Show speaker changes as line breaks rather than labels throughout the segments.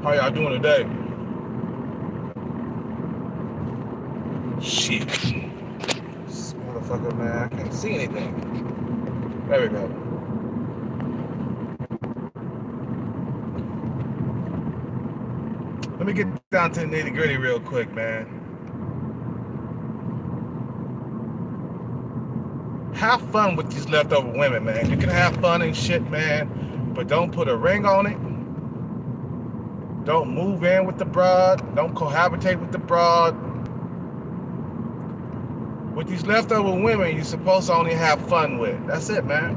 How y'all doing today? Shit. This motherfucker, man, I can't see anything. There we go. Let me get down to the nitty gritty real quick, man. Have fun with these leftover women, man. You can have fun and shit, man, but don't put a ring on it. Don't move in with the broad. Don't cohabitate with the broad. With these leftover women, you're supposed to only have fun with. That's it, man.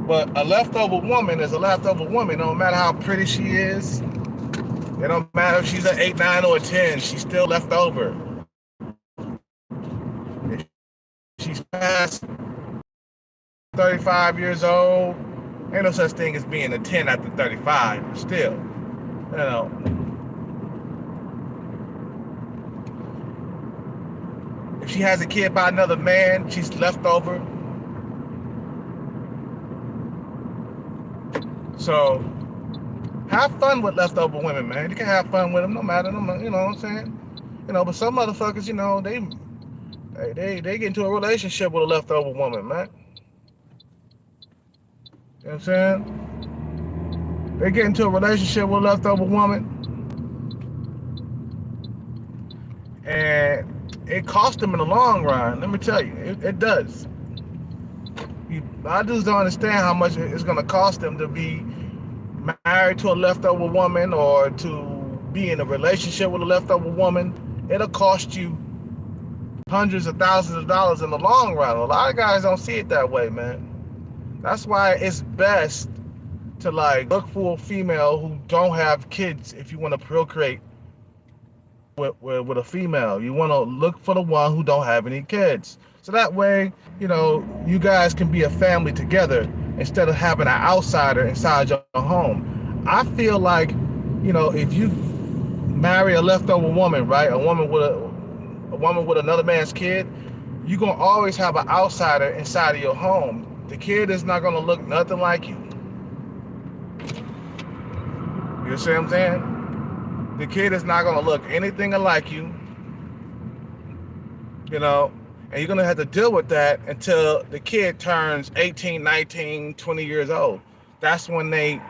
But a leftover woman is a leftover woman. No matter how pretty she is. It don't matter if she's an 8, 9, or a 10. She's still left over. If she's past 35 years old, ain't no such thing as being a 10 after 35. But still, you know. If she has a kid by another man, she's left over. So, have fun with leftover women, man. You can have fun with them, no matter, you know what I'm saying? You know, but some motherfuckers, you know, they get into a relationship with a leftover woman, man. You know what I'm saying? They get into a relationship with a leftover woman, and it costs them in the long run. Let me tell you, it does. I just don't understand how much it's going to cost them to be married to a leftover woman or to be in a relationship with a leftover woman. It'll cost you hundreds of thousands of dollars in the long run. A lot of guys don't see it that way, man. That's why it's best to like look for a female who don't have kids if you want to procreate with a female. You want to look for the one who don't have any kids. So that way, you know, you guys can be a family together instead of having an outsider inside your home. I feel like, you know, if you marry a leftover woman, right, a woman with another man's kid, you're going to always have an outsider inside of your home. The kid is not going to look nothing like you. You see what I'm saying? The kid is not going to look anything like you, you know, and you're going to have to deal with that until the kid turns 18, 19, 20 years old. That's when they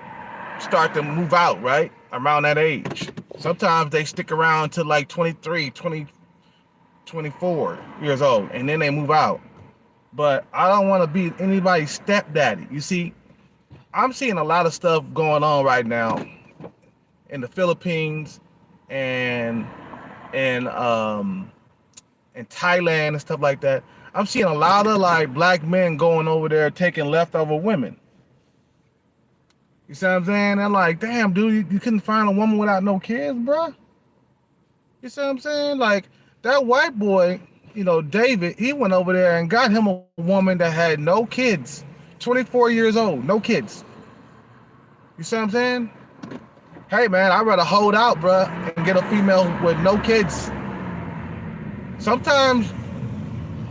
start to move out, right? Around that age. Sometimes they stick around to like 23, 20, 24 years old, and then they move out. But I don't want to be anybody's stepdaddy. You see, I'm seeing a lot of stuff going on right now in the Philippines and Thailand and stuff like that. I'm seeing a lot of like black men going over there taking leftover women. You see what I'm saying? They're like, damn, dude, you couldn't find a woman without no kids, bro. You see what I'm saying? Like that white boy, you know, David, he went over there and got him a woman that had no kids, 24 years old, no kids. You see what I'm saying? Hey, man, I'd rather hold out, bro, and get a female with no kids. Sometimes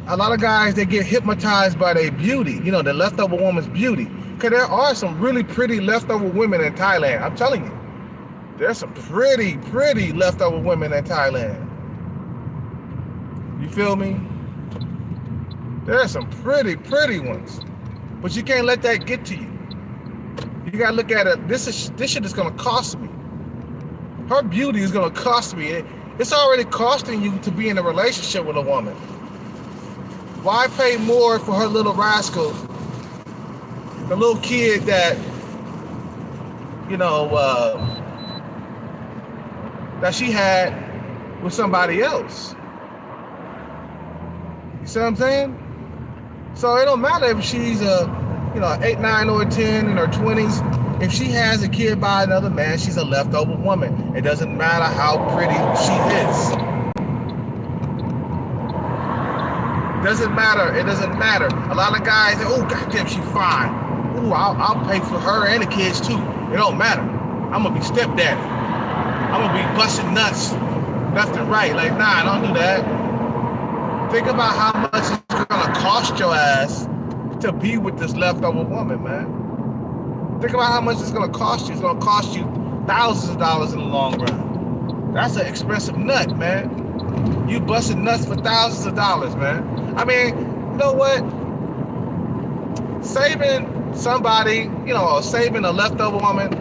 a lot of guys, they get hypnotized by their beauty, you know, the leftover woman's beauty. Because there are some really pretty leftover women in Thailand. I'm telling you, there's some pretty leftover women in Thailand. You feel me? There's some pretty ones. But you can't let that get to you. You gotta look at it. This shit is gonna cost me. Her beauty is gonna cost me. It's already costing you to be in a relationship with a woman. Why pay more for her little rascal? The little kid that, you know, that she had with somebody else. You see what I'm saying? So it don't matter if she's a, you know, 8, 9, or a 10 in her 20s. If she has a kid by another man, she's a leftover woman. It doesn't matter how pretty she is. Doesn't matter. It doesn't matter. A lot of guys, oh goddamn, she fine. Ooh, I'll pay for her and the kids too. It don't matter. I'm gonna be stepdaddy. I'm gonna be busting nuts left and right. Like, nah, don't do that. Think about how much it's gonna cost your ass to be with this leftover woman, man. Think about how much it's gonna cost you. It's gonna cost you thousands of dollars in the long run. That's an expensive nut, man. You busting nuts for thousands of dollars, man. I mean, you know what? Saving somebody, you know, or saving a leftover woman,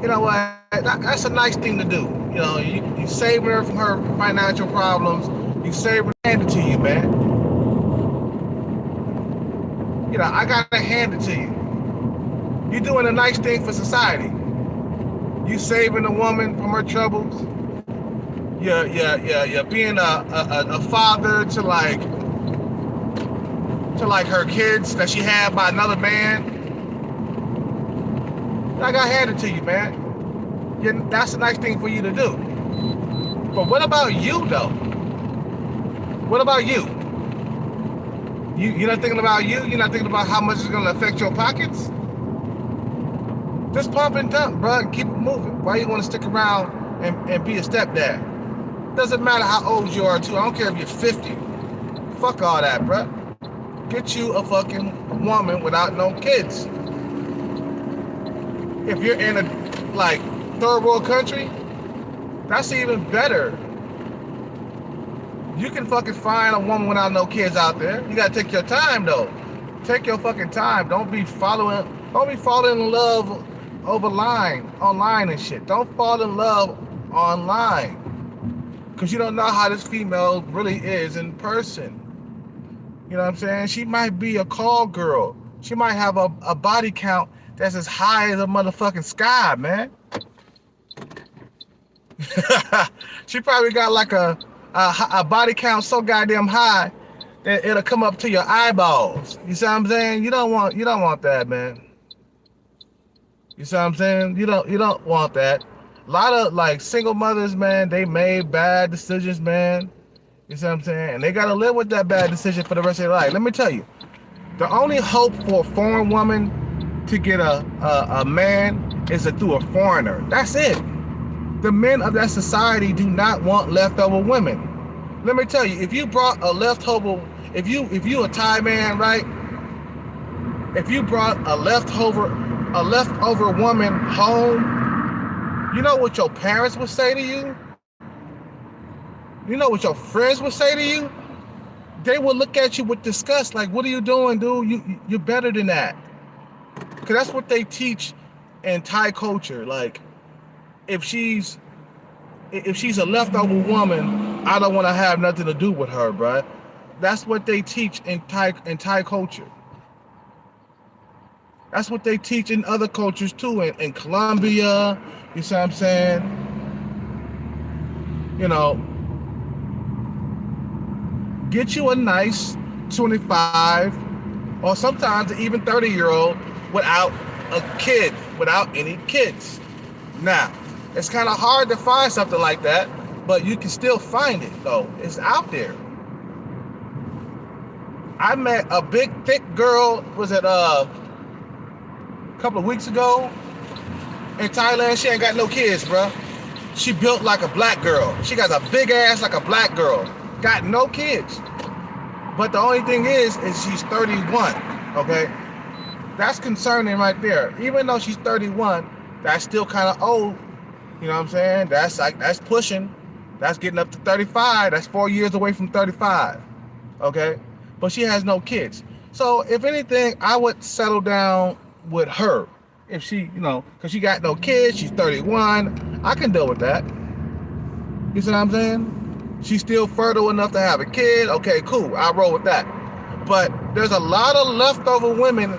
you know what? That's a nice thing to do. You know, you saving her from her financial problems. You save her, hand it to you, man. You know, I gotta hand it to you. You're doing a nice thing for society. You saving a woman from her troubles. You're being a father to like her kids that she had by another man. I gotta hand it to you, man. That's a nice thing for you to do. But what about you, though? What about you? You're not thinking about you? You're not thinking about how much it's gonna affect your pockets? Just pump and dump, bro, and keep it moving. Why you wanna stick around and be a stepdad? Doesn't matter how old you are, too. I don't care if you're 50. Fuck all that, bro. Get you a fucking woman without no kids. If you're in a, like, third world country, that's even better. You can fucking find a woman without no kids out there. You gotta take your time, though. Take your fucking time. Don't be falling in love online and shit. Don't fall in love online. Because you don't know how this female really is in person. You know what I'm saying? She might be a call girl. She might have a body count that's as high as a motherfucking sky, man. She probably got like a body count so goddamn high that it'll come up to your eyeballs. You see what I'm saying? You don't want that, man. You see what I'm saying? You don't want that. A lot of like single mothers, man, they made bad decisions, man. You see what I'm saying? And they gotta live with that bad decision for the rest of their life. Let me tell you, the only hope for a foreign woman to get a man is through a foreigner. That's it. The men of that society do not want leftover women. Let me tell you, if you brought a leftover, if you a Thai man, right? If you brought a leftover woman home, you know what your parents would say to you? You know what your friends would say to you? They will look at you with disgust, like, what are you doing, dude? You're better than that. Because that's what they teach in Thai culture. Like, if she's a leftover woman, I don't want to have nothing to do with her, bruh. That's what they teach in Thai culture. That's what they teach in other cultures too, in Colombia. You see what I'm saying? You know, get you a nice 25 or sometimes even 30-year-old without a kid, without any kids. Now, it's kind of hard to find something like that, but you can still find it, though. It's out there. I met a big, thick girl, was it a couple of weeks ago in Thailand. She ain't got no kids, bro. She built like a black girl. She got a big ass like a black girl. Got no kids. But the only thing is she's 31, okay? That's concerning right there. Even though she's 31, that's still kind of old. You know what I'm saying? That's pushing. That's getting up to 35. That's 4 years away from 35, okay? But she has no kids. So if anything, I would settle down with her. If she, you know, because she got no kids, she's 31. I can deal with that. You see what I'm saying? She's still fertile enough to have a kid. Okay, cool. I'll roll with that. But there's a lot of leftover women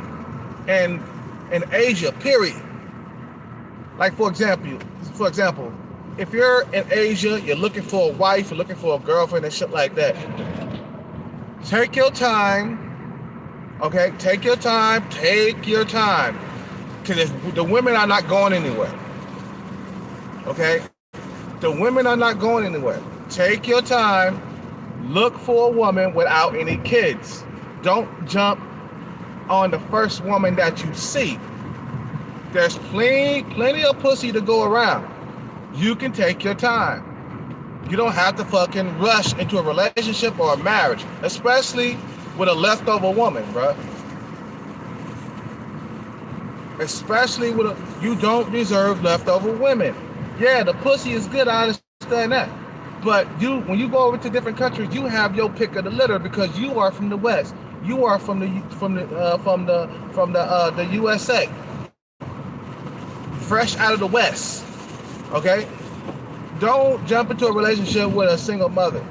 in Asia, period. Like, for example, if you're in Asia, you're looking for a wife, you're looking for a girlfriend and shit like that. Take your time, okay? Take your time. Because the women are not going anywhere, okay? The women are not going anywhere. Take your time. Look for a woman without any kids. Don't jump on the first woman that you see. There's plenty of pussy to go around. You can take your time. You don't have to fucking rush into a relationship or a marriage, especially with a leftover woman, bro. Especially with you don't deserve leftover women. Yeah, the pussy is good. I understand that. But when you go over to different countries, you have your pick of the litter because you are from the West. You are from the USA, fresh out of the West. Okay, don't jump into a relationship with a single mother.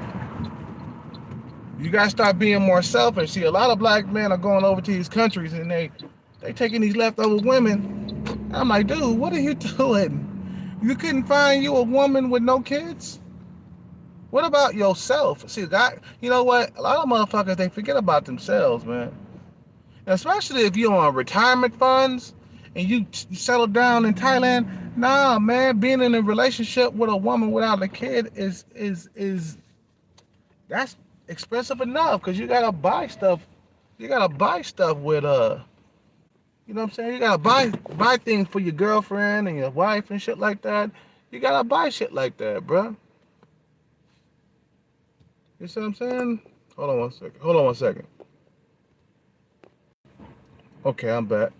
You gotta start being more selfish. See, a lot of black men are going over to these countries and they taking these leftover women. I'm like, dude, what are you doing? You couldn't find you a woman with no kids? What about yourself? See, God, you know what? A lot of motherfuckers, they forget about themselves, man. And especially if you're on retirement funds and you settle down in Thailand. Nah, man, being in a relationship with a woman without a kid is that's expensive enough because you gotta buy stuff. You gotta buy stuff with you know what I'm saying? You gotta buy things for your girlfriend and your wife and shit like that. You gotta buy shit like that, bro. You see what I'm saying? Hold on one second. Hold on one second. Okay, I'm back.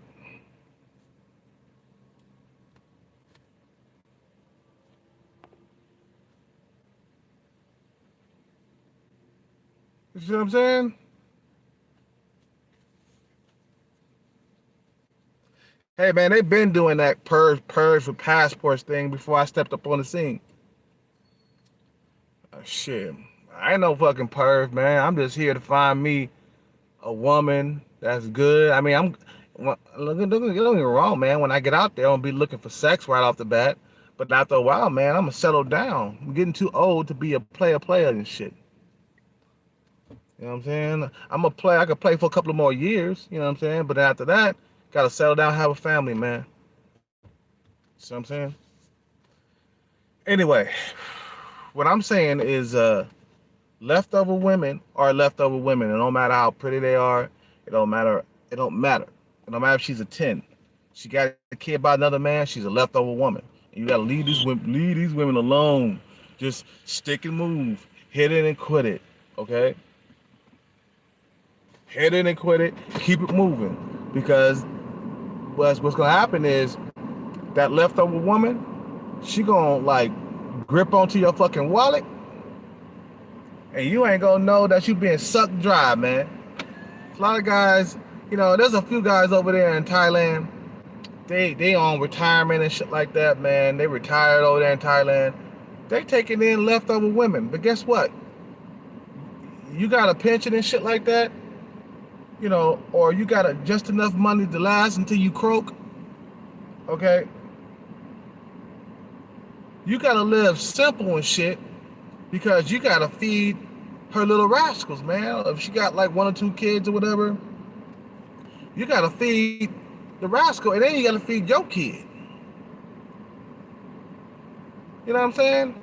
You see what I'm saying? Hey man, they've been doing that purge for passports thing before I stepped up on the scene. Shit, I ain't no fucking perv, man. I'm just here to find me a woman that's good. I mean, don't get me wrong, man. When I get out there, I'm gonna be looking for sex right off the bat. But after a while, man, I'm gonna settle down. I'm getting too old to be a player and shit. You know what I'm saying? I'm a play. I could play for a couple of more years. You know what I'm saying? But after that, gotta settle down, have a family, man. See what I'm saying? Anyway, what I'm saying is, leftover women are leftover women. It don't matter how pretty they are. It don't matter. It don't matter. It don't matter if she's a 10. She got a kid by another man. She's a leftover woman. And you gotta leave these women alone. Just stick and move. Hit it and quit it. Okay? Hit it and quit it. Keep it moving. Because what's gonna happen is that leftover woman, she gonna like grip onto your fucking wallet, and you ain't gonna know that you being sucked dry, man. A lot of guys, you know, there's a few guys over there in Thailand. They on retirement and shit like that, man. They retired over there in Thailand. They taking in leftover women, but guess what? You got a pension and shit like that, you know, or you got just enough money to last until you croak. Okay, you gotta live simple and shit because you gotta feed her little rascals, man. If she got like 1 or 2 kids or whatever, you gotta feed the rascal, and then you gotta feed your kid. You know what I'm saying?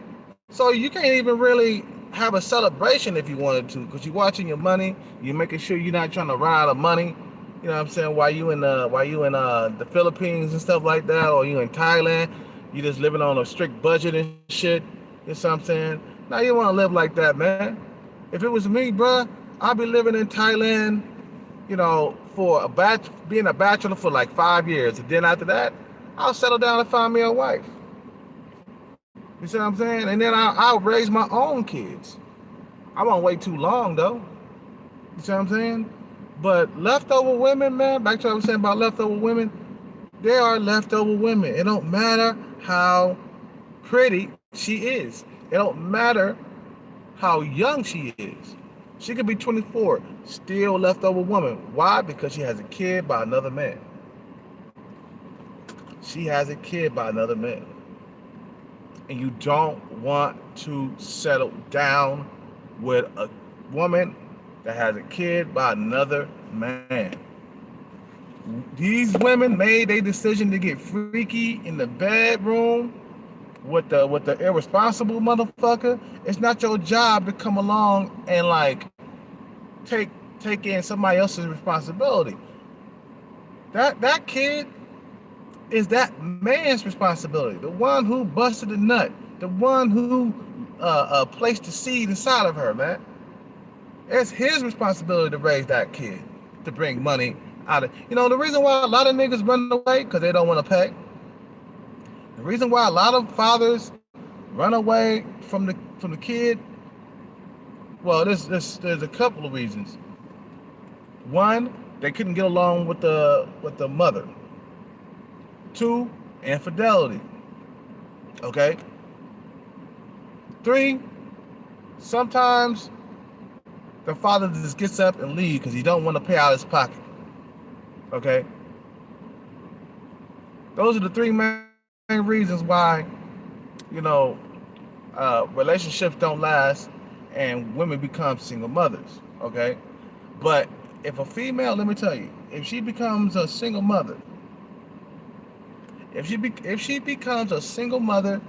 So you can't even really have a celebration if you wanted to, because you're watching your money. You're making sure you're not trying to run out of money. You know what I'm saying? While you in the Philippines and stuff like that, or you in Thailand, you just living on a strict budget and shit. You know what I'm saying? Now you want to live like that, man. If it was me, bruh, I'd be living in Thailand, you know, for being a bachelor for like 5 years, and then after that, I'll settle down and find me a wife. You see what I'm saying? And then I'll raise my own kids. I won't wait too long though. You see what I'm saying? But leftover women, man, back to what I was saying about leftover women, they are leftover women. It don't matter how pretty she is. It don't matter how young she is. She could be 24, still leftover woman. Why? Because she has a kid by another man. She has a kid by another man. And you don't want to settle down with a woman that has a kid by another man. These women made a decision to get freaky in the bedroom with the irresponsible motherfucker. It's not your job to come along and like take in somebody else's responsibility. That kid is that man's responsibility. The one who busted the nut, the one who placed the seed inside of her, man. It's his responsibility to raise that kid, to bring money The reason why a lot of niggas run away because they don't want to pay. The reason why a lot of fathers run away from the kid, well, there's a couple of reasons. One, they couldn't get along with the mother. Two, infidelity. Okay. Three, sometimes the father just gets up and leaves because he don't want to pay out his pocket. Okay. Those are the three main reasons why, relationships don't last and women become single mothers. Okay. But if a female, let me tell you, if she becomes a single mother, if she becomes a single mother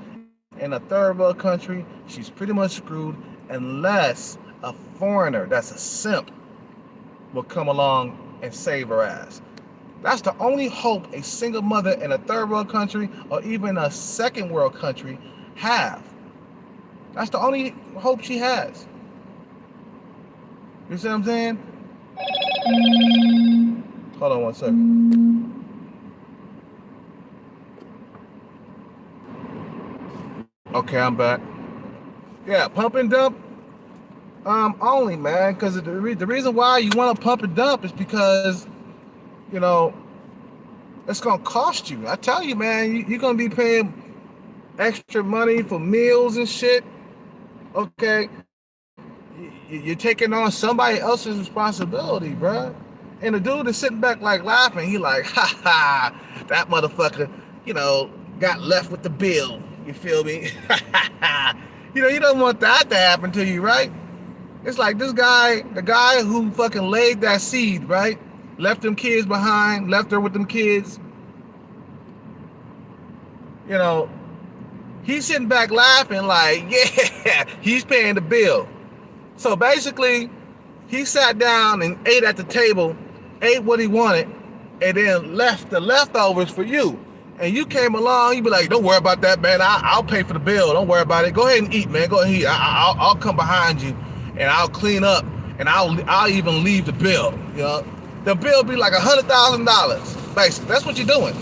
in a third world country, she's pretty much screwed unless a foreigner that's a simp will come along and save her ass. That's the only hope a single mother in a third world country or even a second world country have. That's the only hope she has. You see what I'm saying? Hold on one second. Okay, I'm back. Yeah, pump and dump only, man, because the reason why you want to pump and dump is because, it's going to cost you. I tell you, man, you're going to be paying extra money for meals and shit, okay? You're taking on somebody else's responsibility, bruh. And the dude is sitting back like laughing. He like, ha ha, that motherfucker, got left with the bill. You feel me? You don't want that to happen to you, right? It's like this guy, the guy who fucking laid that seed, right? Left them kids behind, left her with them kids. He's sitting back laughing like, yeah, he's paying the bill. So basically, he sat down and ate at the table, ate what he wanted, and then left the leftovers for you. And you came along, you be like, don't worry about that, man. I'll pay for the bill. Don't worry about it. Go ahead and eat, man. Go ahead and eat. I'll come behind you, and I'll clean up, and I'll even leave the bill. The bill be like $100,000. Basically, that's what you're doing.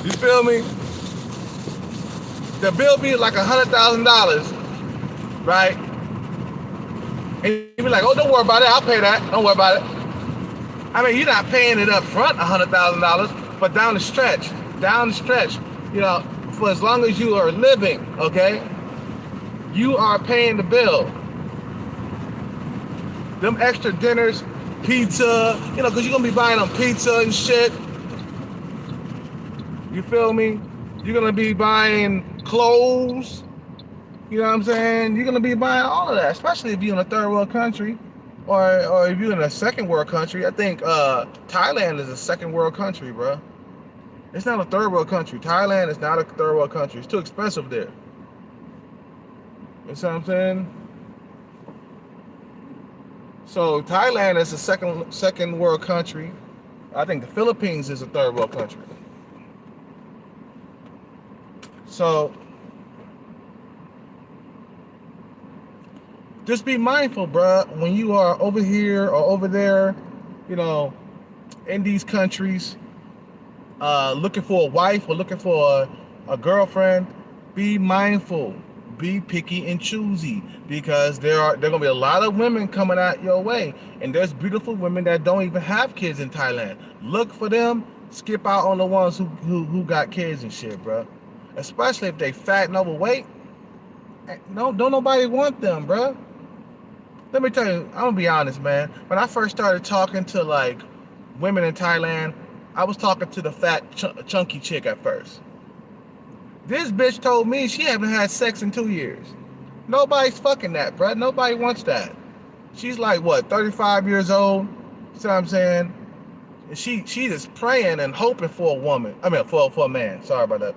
You feel me? The bill be like $100,000, right? And you be like, oh, don't worry about it. I'll pay that. Don't worry about it. I mean, you're not paying it up front, $100,000, but down the stretch, for as long as you are living, okay, you are paying the bill. Them extra dinners, pizza, because you're going to be buying them pizza and shit. You feel me? You're going to be buying clothes. You know what I'm saying? You're going to be buying all of that, especially if you're in a third world country. Or if you're in a second world country. I think Thailand is a second world country, bro. It's not a third world country. Thailand is not a third world country. It's too expensive there. You see what I'm saying? So Thailand is a second world country. I think the Philippines is a third world country. So just be mindful, bruh, when you are over here or over there, in these countries, looking for a wife or looking for a girlfriend. Be mindful, be picky and choosy, because there are gonna be a lot of women coming out your way, and there's beautiful women that don't even have kids in Thailand. Look for them. Skip out on the ones who got kids and shit, bruh. Especially if they fat and overweight. Don't nobody want them, bruh. Let me tell you, I'm gonna be honest, man. When I first started talking to like women in Thailand, I was talking to the fat, chunky chick at first. This bitch told me she haven't had sex in 2 years. Nobody's fucking that, bro. Nobody wants that. She's like, what, 35 years old? You see what I'm saying? And she just praying and hoping for a woman. I mean, for a man. Sorry about that.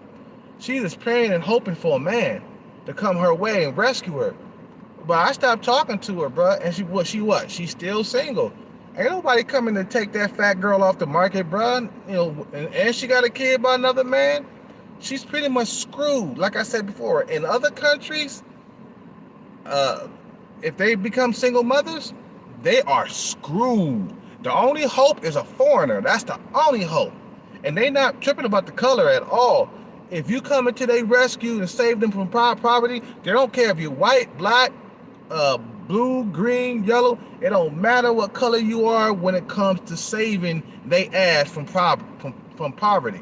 She just praying and hoping for a man to come her way and rescue her. But I stopped talking to her, bro, and she's still single. Ain't nobody coming to take that fat girl off the market, bro. And she got a kid by another man. She's pretty much screwed. Like I said before, in other countries, if they become single mothers, they are screwed. The only hope is a foreigner. That's the only hope. And they not tripping about the color at all. If you come into their rescue and save them from poverty, they don't care if you're white, black, blue, green, yellow. It don't matter what color you are when it comes to saving they ass from poverty.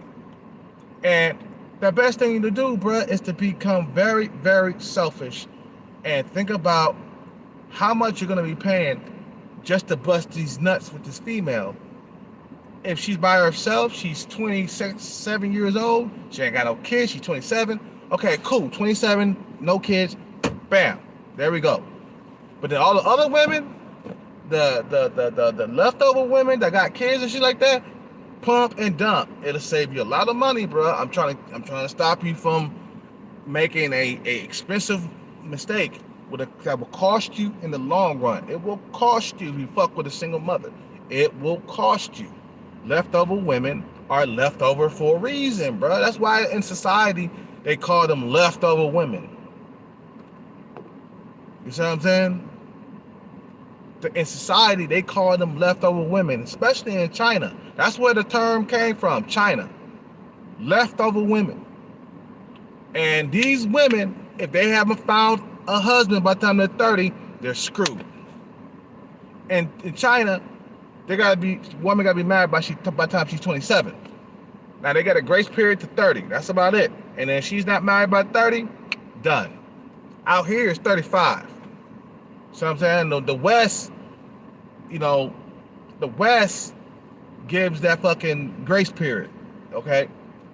And the best thing to do, bruh, is to become very, very selfish and think about how much you're gonna be paying just to bust these nuts with this female. If she's by herself, she's 27 years old, she ain't got no kids, she's 27. Okay, cool, 27, no kids, bam, there we go. But then all the other women, the leftover women that got kids and shit like that, pump and dump. It'll save you a lot of money, bro. I'm trying to stop you from making a expensive mistake that will cost you in the long run. It will cost you if you fuck with a single mother. It will cost you. Leftover women are leftover for a reason, bro. That's why in society they call them leftover women. You see what I'm saying? In society, they call them leftover women, especially in China. That's where the term came from, China. Leftover women. And these women, if they haven't found a husband by the time they're 30, they're screwed. And in China, woman gotta be married by the time she's 27. Now they got a grace period to 30. That's about it. And then she's not married by 30, done. Out here it's 35. So I'm saying the West, the West gives that fucking grace period, okay?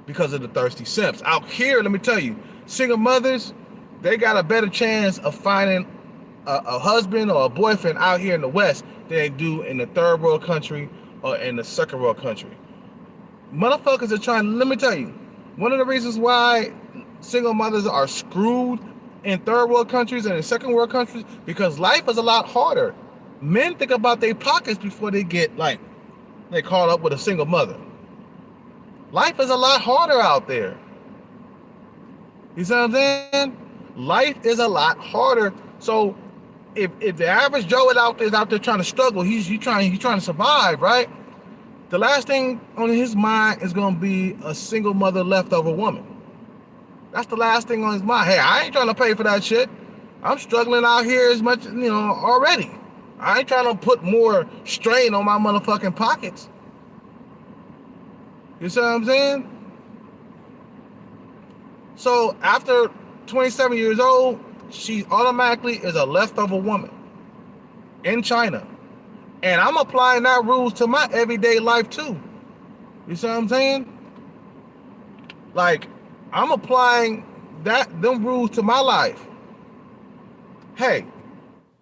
Because of the thirsty simps. Out here, let me tell you, single mothers, they got a better chance of finding a husband or a boyfriend out here in the West than they do in the third world country or in the second world country. Motherfuckers are trying, let me tell you, one of the reasons why single mothers are screwed in third world countries and in second world countries, because life is a lot harder. Men think about their pockets before they get they caught up with a single mother. Life is a lot harder out there. You see what I'm saying? Life is a lot harder. So if the average Joe is out there trying to struggle, he's trying to survive, right? The last thing on his mind is gonna be a single mother leftover woman. That's the last thing on his mind. Hey, I ain't trying to pay for that shit. I'm struggling out here as much, already. I ain't trying to put more strain on my motherfucking pockets. You see what I'm saying? So after 27 years old, she automatically is a leftover woman in China. And I'm applying that rules to my everyday life too. You see what I'm saying? Like, I'm applying them rules to my life. Hey,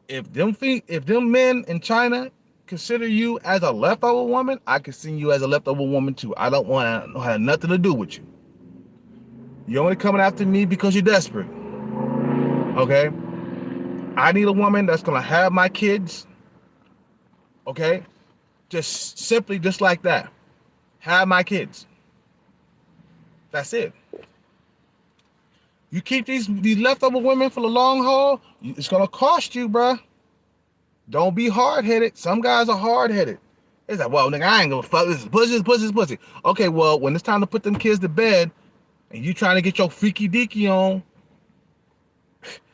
if them men in China consider you as a leftover woman, I consider you as a leftover woman too. I don't want to have nothing to do with you. You're only coming after me because you're desperate. Okay? I need a woman that's gonna have my kids. Okay? Just like that. Have my kids. That's it. You keep these leftover women for the long haul, it's gonna cost you, bruh. Don't be hard-headed. Some guys are hard-headed. It's like, well, nigga, I ain't gonna fuck this pussy. Okay, well, when it's time to put them kids to bed and you trying to get your freaky deaky on,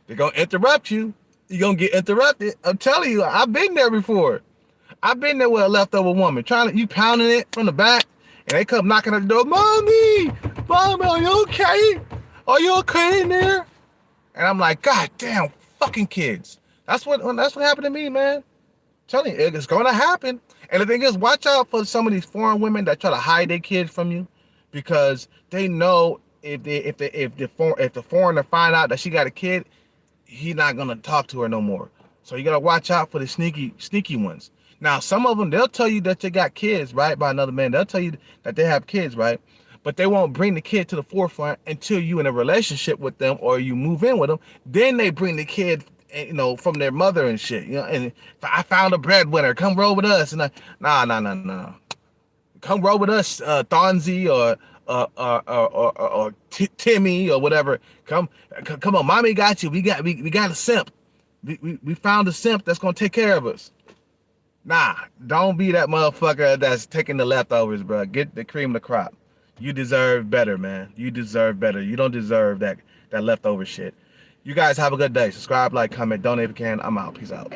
they're gonna interrupt you. You're gonna get interrupted. I'm telling you, I've been there before. I've been there with a leftover woman, you pounding it from the back, and they come knocking at the door, Mommy, are you okay? Are you okay in there? And I'm like, God damn, fucking kids. That's what happened to me, man. I'm telling you, it's gonna happen. And the thing is, watch out for some of these foreign women that try to hide their kids from you, because they know if the foreigner find out that she got a kid, he's not gonna talk to her no more. So you gotta watch out for the sneaky ones. Now, some of them, they'll tell you that they got kids, right, by another man. They'll tell you that they have kids, right? But they won't bring the kid to the forefront until you in a relationship with them or you move in with them. Then they bring the kid, from their mother and shit. And I found a breadwinner. Come roll with us. And nah. Come roll with us, Thonzi or Timmy or whatever. Come on, mommy got you. We got a simp. We found a simp that's gonna take care of us. Nah, don't be that motherfucker that's taking the leftovers, bro. Get the cream of the crop. You deserve better, man. You deserve better. You don't deserve that leftover shit. You guys have a good day. Subscribe, like, comment, donate if you can. I'm out. Peace out.